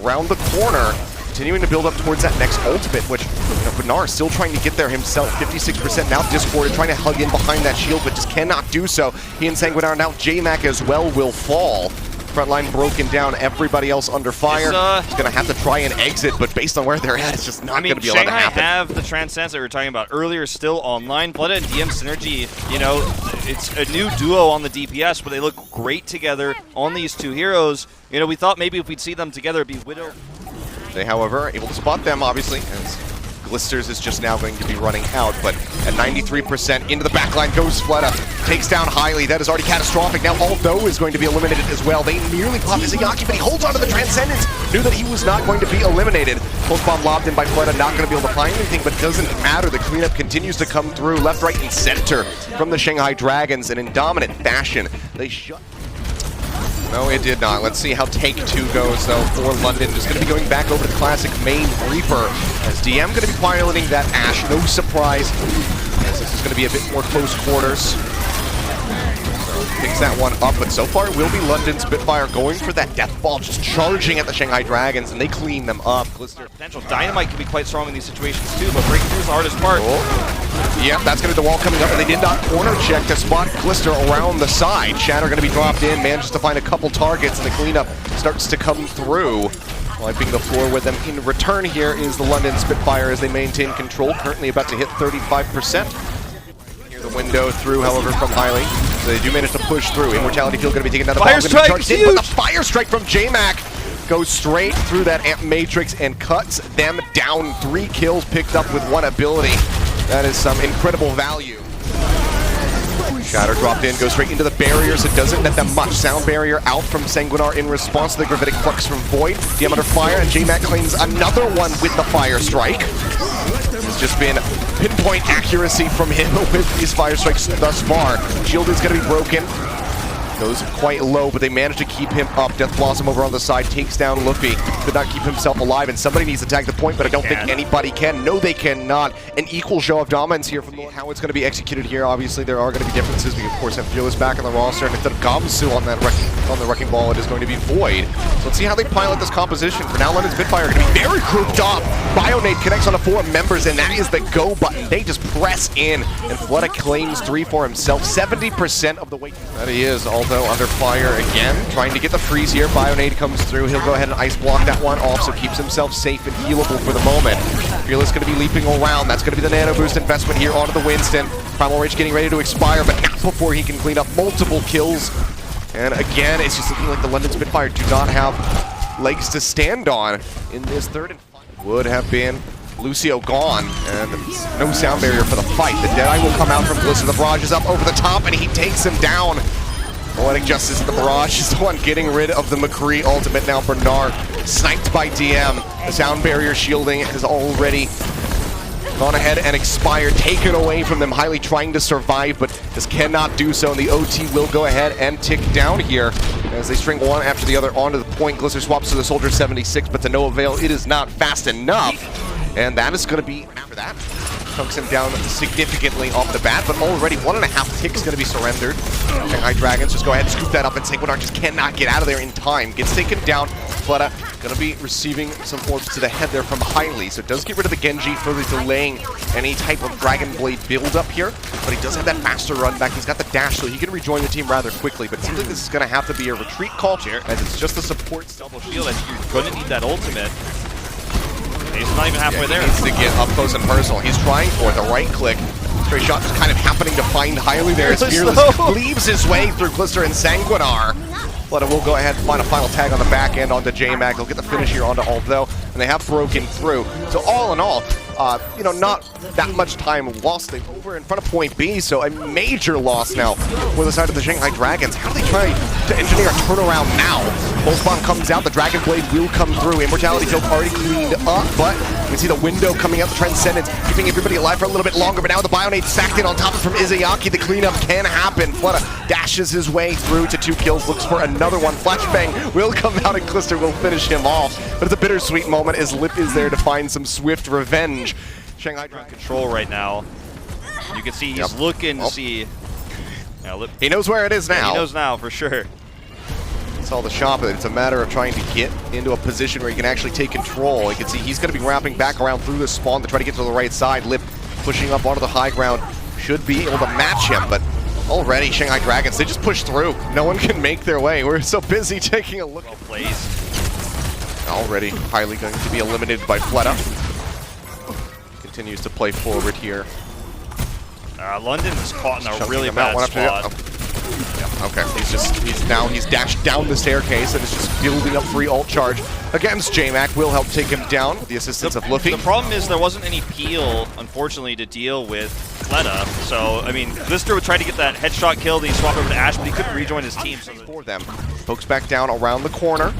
around the corner, continuing to build up towards that next ultimate, which Bernard is still trying to get there himself. 56% now discorded, trying to hug in behind that shield, but just cannot do so. He and Sanguinar now, J-Mac as well will fall. Front line broken down, everybody else under fire. He's going to have to try and exit, but based on where they're at, it's just not going to be allowed to happen. Shanghai have the Transcends that we were talking about earlier still online. Blood and DM synergy, you know, it's a new duo on the DPS, but they look great together on these two heroes. You know, we thought maybe if we'd see them together, it'd be Widow. They, however, are able to spot them, obviously, as Glisters is just now going to be running out, but at 93% into the backline goes Fleta, takes down Highly. That is already catastrophic. Now Aldo is going to be eliminated as well. They nearly popped Izayaki, but he holds onto the Transcendence. Knew that he was not going to be eliminated. Pulse bomb lobbed in by Fleta, not going to be able to find anything, but doesn't matter. The cleanup continues to come through left, right, and center from the Shanghai Dragons, and in dominant fashion, they shut. No, it did not. Let's see how take two goes, though, for London. Just going to be going back over to classic main Reaper, as DM going to be piloting that Ashe. No surprise, as this is going to be a bit more close quarters. Picks that one up, but so far it will be London Spitfire going for that death ball, just charging at the Shanghai Dragons, and they clean them up. Glister. Potential Dynamite can be quite strong in these situations too, but breaking through is the hardest part. Yep, that's going to be the wall coming up, and they did not corner check to spot Glister around the side. Shatter going to be dropped in, manages to find a couple targets, and the cleanup starts to come through. Wiping the floor with them. In return here is the London Spitfire as they maintain control, currently about to hit 35%. The window through, however, from Highly. So they do manage to push through. Immortality Field going to be taken down the Fire strike, but the Fire Strike from J-Mac goes straight through that Amp Matrix and cuts them down. 3 kills picked up with 1 ability. That is some incredible value. Shatter dropped in, goes straight into the barriers. It doesn't net them much. Sound barrier out from Sanguinar in response to the Gravitic Flux from Void. DM under fire, and J-Mac claims another one with the Fire Strike. It's just been pinpoint accuracy from him with these Fire Strikes thus far. Shield is going to be broken. Goes quite low, but they managed to keep him up. Death Blossom over on the side takes down Luffy. Could not keep himself alive, and somebody needs to tag the point, but I don't think anybody can. No, they cannot. An equal show of dominance here from how it's going to be executed here. Obviously, there are going to be differences. We, of course, have Fearless back on the roster, and instead of Gamsu on the Wrecking Ball, it is going to be Void. So let's see how they pilot this composition. For now, London Spitfire are going to be very grouped up. Bionade connects on the 4 members, and that is the go button. They just press in, and Fleta claims 3 for himself. 70% of the weight. That he is, although under fire again, trying to get the freeze here. Bionade comes through. He'll go ahead and ice block that one off, so keeps himself safe and healable for the moment. Fearless going to be leaping around. That's going to be the nano boost investment here onto the Winston. Primal Rage getting ready to expire, but not before he can clean up multiple kills. And again, it's just looking like the London Spitfire do not have legs to stand on in this third and final. Would have been Lucio gone, and no sound barrier for the fight. The Deadeye will come out from Glister. The barrage is up over the top, and he takes him down. Poetic Justice, the barrage is the one getting rid of the McCree ultimate. Now Bernard sniped by DM. The sound barrier shielding has already gone ahead and expired, taken away from them. Highly trying to survive, but just cannot do so, and the OT will go ahead and tick down here as they string one after the other onto the point. Glister swaps to the Soldier 76, but to no avail. It is not fast enough, and that is going to be, after that, chunks him down significantly off the bat, but already 1.5 ticks going to be surrendered. Shanghai Dragons just go ahead and scoop that up, and Sanguinar just cannot get out of there in time. Gets taken down. Fleta going to be receiving some orbs to the head there from Highly, so it does get rid of the Genji, further delaying any type of Dragon Blade build up here, but he does have that faster run back. He's got the dash, so he can rejoin the team rather quickly, but it seems like this is going to have to be a retreat call here, as it's just the support double shield. I think you're going to need that ultimate. He's not even halfway there. He needs to get up close and personal. He's trying for it. The right click. Stray shot just kind of happening to find Highly there as Fearless cleaves his way through Glister and Sanguinar. Fleta will go ahead and find a final tag on the back end onto J-Mac. They'll get the finish here onto Aldo, and they have broken through. So all in all, you know, not that much time lost. They're over in front of point B, so a major loss now for the side of the Shanghai Dragons. How do they try to engineer a turnaround now? Pulse Bomb comes out, the Dragon Blade will come through. Immortality Field already cleaned up, but you can see the window coming out, the Transcendence, keeping everybody alive for a little bit longer, but now the Bionade sacked in on top of from Izayaki. The cleanup can happen. Fleta dashes his way through to 2 kills, looks for another one. Flashbang will come out, and Glister will finish him off. But it's a bittersweet moment as Lip is there to find some swift revenge. Shanghai Dragons control right now. You can see he's looking to see. He knows where it is now. Yeah, he knows now for sure. saw the shot, but it's a matter of trying to get into a position where he can actually take control. You can see he's going to be wrapping back around through the spawn to try to get to the right side. Lip pushing up onto the high ground, should be able to match him, but already Shanghai Dragons, they just push through. No one can make their way. We're so busy taking a look at plays. Already highly going to be eliminated by Fleta. Continues to play forward here. London is caught in a really bad spot. Okay, he's dashed down the staircase and is just building up free ult charge against JMac. Will help take him down with the assistance of Luffy. The problem is there wasn't any peel, unfortunately, to deal with Fleta. So, I mean, Lister would try to get that headshot kill, then he swapped over to Ash, but he couldn't rejoin his team. So for them, pokes back down around the corner.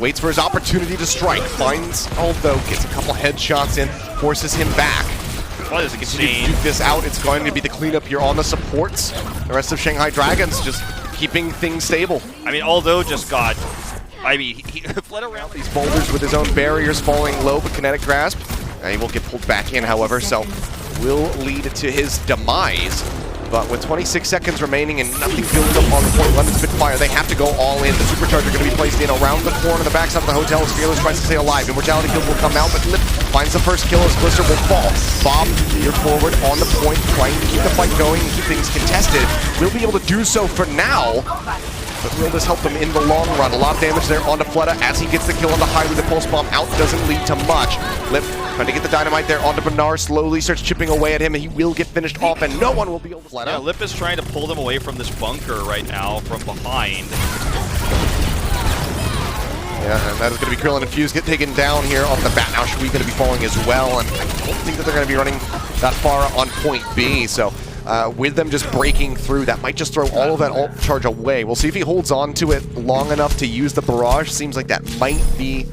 Waits for his opportunity to strike. Finds Aldo, gets a couple headshots in, forces him back. Well, to duke this out, it's going to be the cleanup here on the supports. The rest of Shanghai Dragons just keeping things stable. I mean, Aldo just got... I mean, he fled around these boulders with his own barriers falling low, but kinetic grasp. He will get pulled back in, however, so will lead to his demise. But with 26 seconds remaining and nothing building up on the point, London Spitfire, they have to go all in. The supercharger going to be placed in around the corner, the backside of the hotel as Fearless tries to stay alive. Immortality kills will come out, but Lip finds the first kill as Blister will fall. Bob, you're forward on the point, trying to keep the fight going and keep things contested. Will be able to do so for now, but will this help them in the long run? A lot of damage there onto Fleta as he gets the kill on the high with the pulse bomb out. Doesn't lead to much. Lip trying to get the dynamite there onto Bernard, slowly starts chipping away at him, and he will get finished off, and no one will be able to Fleta. Yeah, Lip is trying to pull them away from this bunker right now from behind. Yeah, and that is going to be Krillin and Fuse get taken down here off the bat. Now Shui going to be falling as well, and I don't think that they're going to be running that far on point B, so with them just breaking through, that might just throw all of that ult charge away. We'll see if he holds on to it long enough to use the barrage. Seems like that might be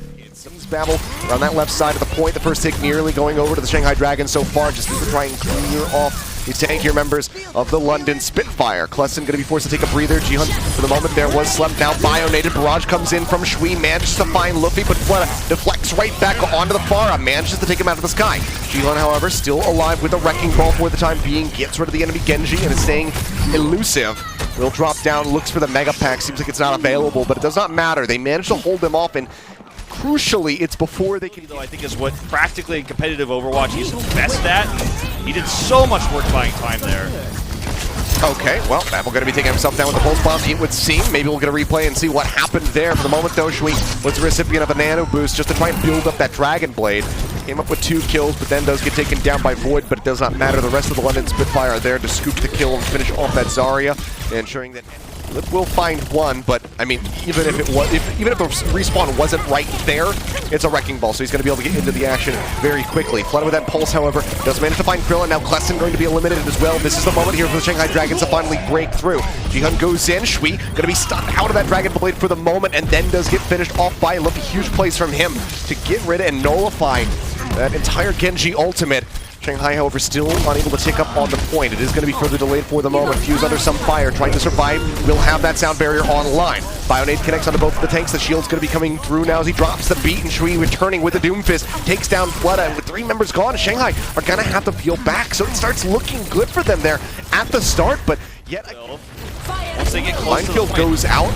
Babel around that left side of the point. The first take nearly going over to the Shanghai Dragons so far, just to try and clear off these tankier members of the London Spitfire. Kleston going to be forced to take a breather. Jihan, for the moment there, was slept. Now Bionated. Barrage comes in from Shui, manages to find Luffy, but Fleta deflects right back onto the Pharah, manages to take him out of the sky. Jihan, however, still alive with a Wrecking Ball for the time being, gets rid of the enemy Genji and is staying elusive. Will drop down, looks for the Mega Pack, seems like it's not available, but it does not matter. They managed to hold them off, and crucially, it's before they can... Though I think is what practically in competitive Overwatch he's best at. He did so much work buying time there. Okay, well, Babel going to be taking himself down with the pulse bomb, it would seem. Maybe we'll get a replay and see what happened there. For the moment, though, Shui was the recipient of a nano boost just to try and build up that Dragon Blade. Came up with 2 kills, but then does get taken down by Void, but it does not matter. The rest of the London Spitfire are there to scoop the kill and finish off that Zarya, ensuring that Lip will find one, but I mean, even if the respawn wasn't right there, it's a Wrecking Ball, so he's going to be able to get into the action very quickly. Flooded with that pulse, however, does manage to find Krillin. Now Kleston going to be eliminated as well. This is the moment here for the Shanghai Dragons to finally break through. Jihan goes in, Shui going to be stunned out of that Dragon Blade for the moment, and then does get finished off by Luffy. Huge plays from him to get rid of and nullify that entire Genji ultimate. Shanghai, however, still unable to tick up on the point. It is going to be further delayed for the moment. Fuse under some fire, trying to survive. Will have that sound barrier online. Bionade connects onto both of the tanks. The shield's going to be coming through now as he drops the beat, and Shui returning with the Doomfist. Takes down Fleta, and with 3 members gone, Shanghai are going to have to peel back. So it starts looking good for them there at the start, but yet once they get close, Minefield goes out.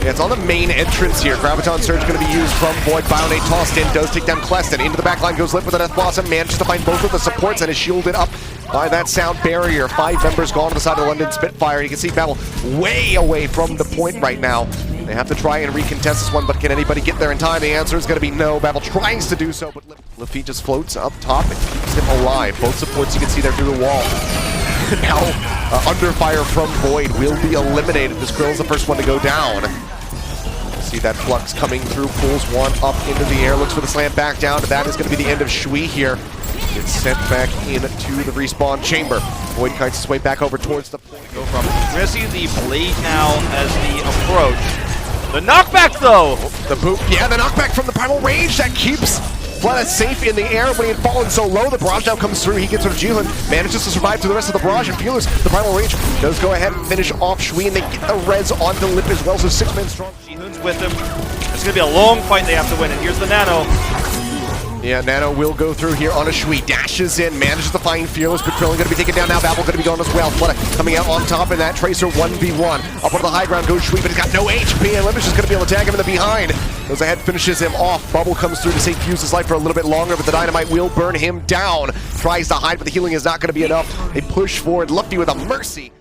Yeah, it's on the main entrance here. Graviton Surge going to be used from Void. Bionade tossed in, does take down Kleston. Into the backline goes Lip with a Death Blossom. Manages to find both of the supports and is shielded up by that sound barrier. 5 members gone to the side of the London Spitfire. You can see Battle way away from the point right now. They have to try and recontest this one, but can anybody get there in time? The answer is going to be no. Babel tries to do so, but Luffy just floats up top and keeps him alive. Both supports you can see there through the wall. Now, under fire from Void will be eliminated. This Krill's the first one to go down. See that Flux coming through, pulls one up into the air, looks for the slam back down. That is going to be the end of Shui here. Gets sent back into the respawn chamber. Void kites his way back over towards the point. Go from. We're going to see the blade now as the approach. The knockback, though! The boot, yeah, the knockback from the primal range that keeps Fleta safe in the air when he had fallen so low. The barrage now comes through. He gets rid of Jihan, manages to survive through the rest of the barrage, and Fearless, the primal range, does go ahead and finish off Shui, and they get the res onto Lip as well, so 6 men strong. Jihan's with him. It's going to be a long fight they have to win, and here's the nano. Yeah, Nano will go through here on a Shui. Dashes in, manages to find Fearless, but Krillin going to be taken down now. Babel going to be gone as well. Flutter coming out on top in that. Tracer 1v1. Up on the high ground goes Shui, but he's got no HP, and Limbish is going to be able to tag him in the behind. Goes ahead, finishes him off. Bubble comes through to save Fuse's life for a little bit longer, but the Dynamite will burn him down. Tries to hide, but the healing is not going to be enough. They push forward. Lufty with a Mercy.